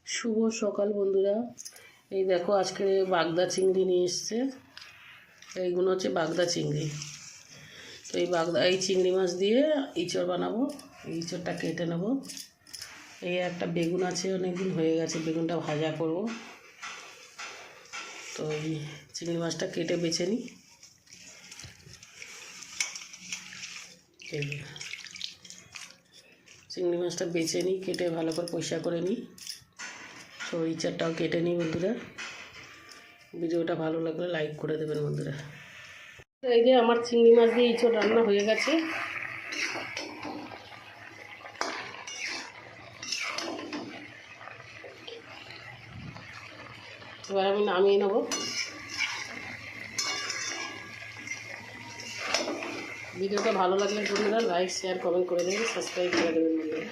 শুভ সকাল বন্ধুরা। এই দেখো আজকে বাগদা চিংড়ি নিয়ে এসছে। এইগুলো হচ্ছে বাগদা চিংড়ি। তো এই চিংড়ি মাছ দিয়ে ইঁচড় বানাবো। এই ইঁচড়টা কেটে নেব। এই একটা বেগুন আছে, অনেকদিন হয়ে গেছে, বেগুনটা ভাজা করব। তো এই চিংড়ি মাছটা কেটে বেছে নিই। চিংড়ি মাছটা বেছে নিই, কেটে ভালো করে পরিষ্কার করে নিই। তো ইঁচড়টাও কেটে নিই বন্ধুরা। ভিডিওটা ভালো লাগলে লাইক করে দেবেন বন্ধুরা। এই যে আমার চিংড়ি মাছ দিয়ে ইঁচড় রান্না হয়ে গেছে। এবার আমি নামিয়ে নেব। ভিডিওটা ভালো লাগলে বন্ধুরা লাইক শেয়ার কমেন্ট করে দেবেন, সাবস্ক্রাইব করে দেবেন বন্ধুরা।